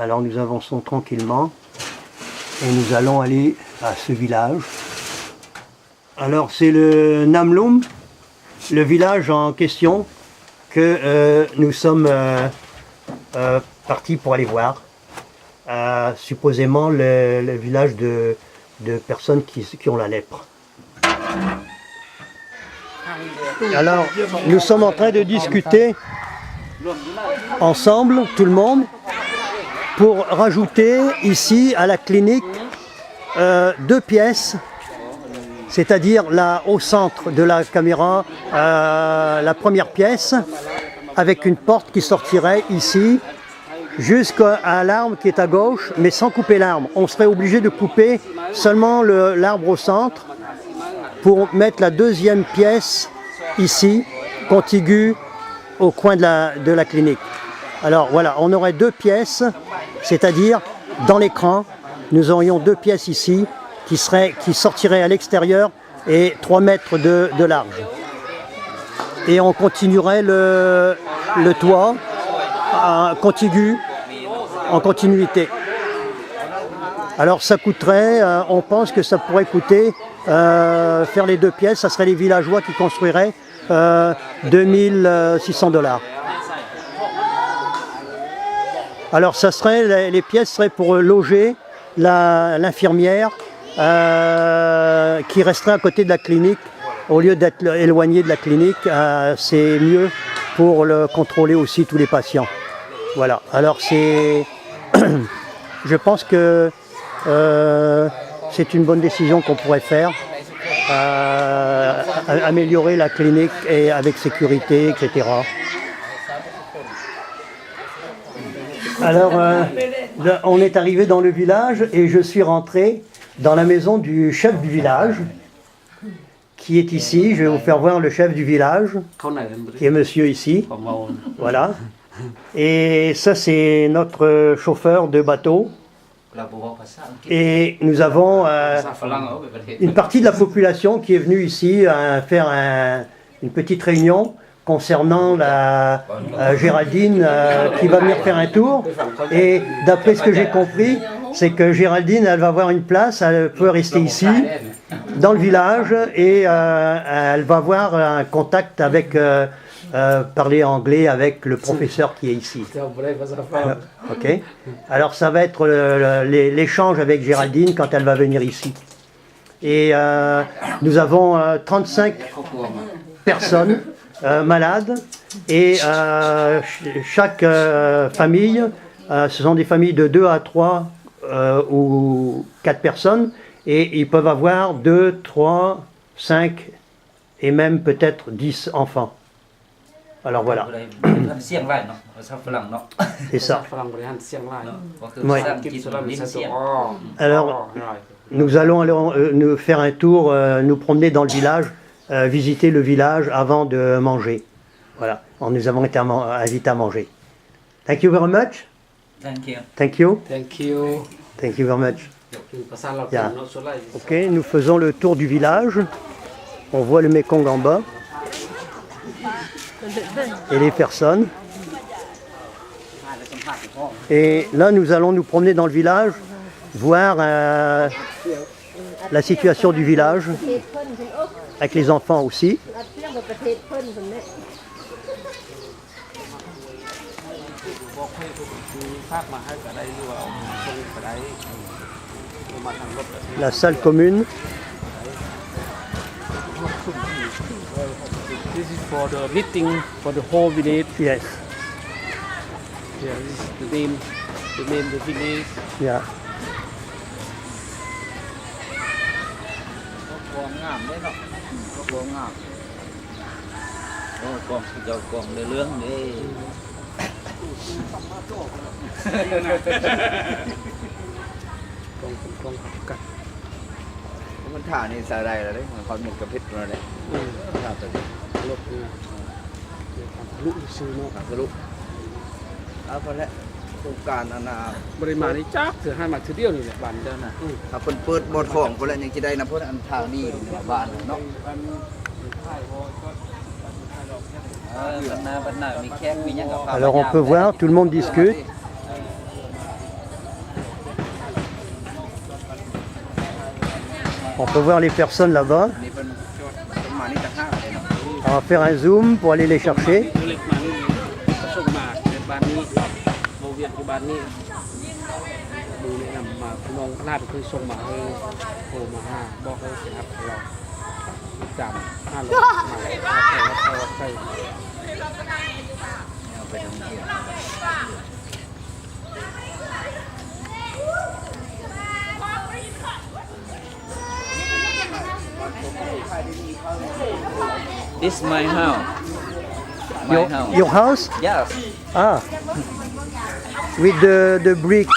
Alors nous avançons tranquillement et nous allons aller à ce village. Alors c'est le Namlum, le village en question que nous sommes partis pour aller voir. Supposément le village de personnes qui ont la lèpre. Alors nous sommes en train de discuter ensemble, tout le monde, pour rajouter ici à la clinique 2 pièces, c'est-à-dire là au centre de la caméra, la première pièce avec une porte qui sortirait ici jusqu'à l'arbre qui est à gauche, mais sans couper l'arbre. On serait obligé de couper seulement l'arbre au centre pour mettre la deuxième pièce ici, contiguë au coin de la clinique. Alors voilà, on aurait 2 pièces, c'est-à-dire dans l'écran, nous aurions 2 pièces ici qui sortiraient à l'extérieur et 3 mètres de large. Et on continuerait le toit contigu, en continuité. Alors ça coûterait, on pense que ça pourrait coûter, faire les 2 pièces, ça serait les villageois qui construiraient 2600 $. Alors ça serait, les pièces seraient pour loger l'infirmière qui resterait à côté de la clinique. Au lieu d'être éloignée de la clinique, c'est mieux pour contrôler aussi tous les patients. Voilà, alors c'est... je pense que c'est une bonne décision qu'on pourrait faire. Améliorer la clinique et avec sécurité, etc. Alors, on est arrivé dans le village et je suis rentré dans la maison du chef du village, qui est ici. Je vais vous faire voir le chef du village, qui est monsieur ici. Voilà. Et ça, c'est notre chauffeur de bateau. Et nous avons une partie de la population qui est venue ici faire une petite réunion concernant la Géraldine qui va venir faire un tour. Et d'après ce que j'ai compris, c'est que Géraldine, elle va avoir une place, elle peut rester ici, dans le village, et elle va avoir un contact avec... parler anglais avec le professeur qui est ici. Ok. Alors ça va être l'échange avec Géraldine quand elle va venir ici. Et nous avons 35 personnes malades et chaque famille, ce sont des familles de 2 à 3 ou 4 personnes et ils peuvent avoir 2, 3, 5 et même peut-être 10 enfants. Alors voilà. C'est ça. Ouais. Alors, nous allons nous faire un tour, nous promener dans le village, visiter le village avant de manger. Voilà. Nous avons été invités à manger. Thank you very much. Thank you. Thank you. Thank you. Thank you very much. Yeah. Ok, nous faisons le tour du village. On voit le Mekong en bas. Et les personnes. Et là, nous allons nous promener dans le village, voir la situation du village, avec les enfants aussi. La salle commune. This is for the meeting for the whole village. Yes. Yeah, this is the name of the village. Yeah. กองงามได้เนาะกองงามโอ้กองเจ้ากองเรื่องนี่ กองกัด มันถ่านี่สาไรแล้วเด้เขาหมดกระพริบแล้วเด้ถ่าตัวนี้ รถเนี่ยลุกซื้อเนาะ ทะลุเอาพอแล้วโครงการนานา ปริมาณนี้จักเสือให้มาทีเดียวนี่แหละบ้านเจ้าน่ะ ถ้าเพิ่นเปิดบ่ท้องพุ่นแล้วยังสิได้นะเพิ่นอันทางนี้บ้านเนาะAlors on peut voir, tout le monde discute. On peut voir les personnes là-bas. นี่เป็นจอดประมาณนี้จะห้าเลยเนาะ On va faire un zoom pour aller les chercher. เล็กมานี่ก็ส่งมาในบ้านนี้โมเวียนที่บ้านนี้ดูแนะนำมาพี่น้องน่าจะเคยส่งมาให้โทรมาห้าบอกให้เสียครับเราจำห้าร้อยมาแล้วใช่ เอาไปท่องเที่ยว This my house. My house. Your house? Yes. Ah. With the brick.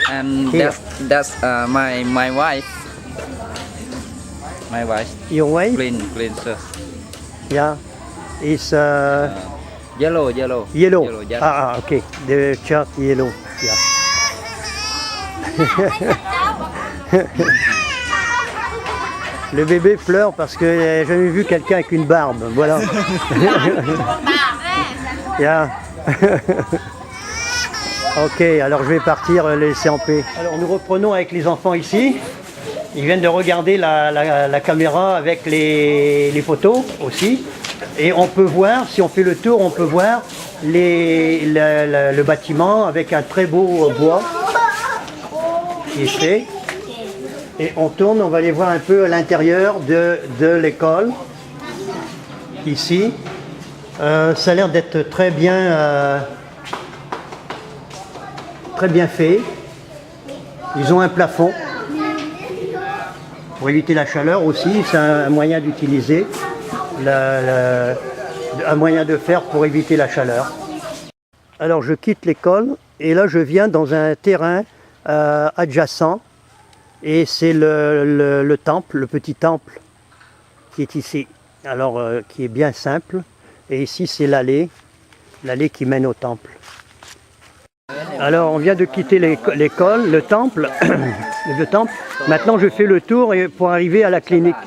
And Here. that's my wife. My wife Your wife? clean sir. Yeah. It's Yellow. yellow. Yes. Okay. The chart yellow. Yeah. Le bébé pleure parce qu'il n'a jamais vu quelqu'un avec une barbe. Voilà. Yeah. Ok, alors je vais partir laisser en paix. Alors nous reprenons avec les enfants ici. Ils viennent de regarder la caméra avec les photos aussi. Et on peut voir, si on fait le tour, on peut voir le bâtiment avec un très beau bois qui est fait. Et on tourne, on va aller voir un peu à l'intérieur de l'école, ici. Ça a l'air d'être très bien fait. Ils ont un plafond pour éviter la chaleur aussi. C'est un moyen d'utiliser, un moyen de faire pour éviter la chaleur. Alors je quitte l'école et là je viens dans un terrain adjacent. Et c'est le temple, le petit temple qui est ici, alors qui est bien simple. Et ici c'est l'allée qui mène au temple. Alors on vient de quitter l'école, le temple, le temple. Maintenant je fais le tour pour arriver à la clinique.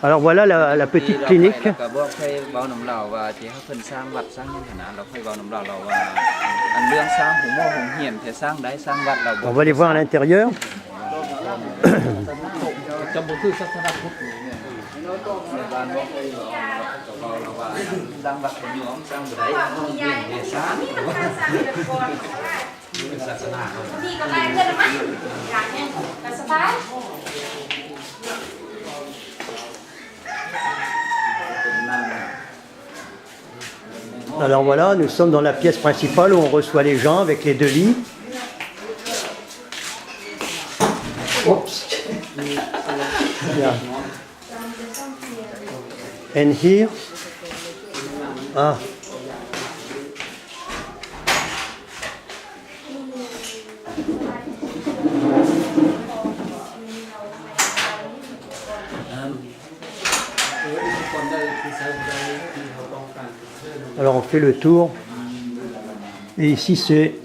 Alors voilà la petite clinique. On va aller voir à l'intérieur. Alors voilà, nous sommes dans la pièce principale où on reçoit les gens avec les deux lits. Oops. Yeah. And here, alors on fait le tour. Et ici c'est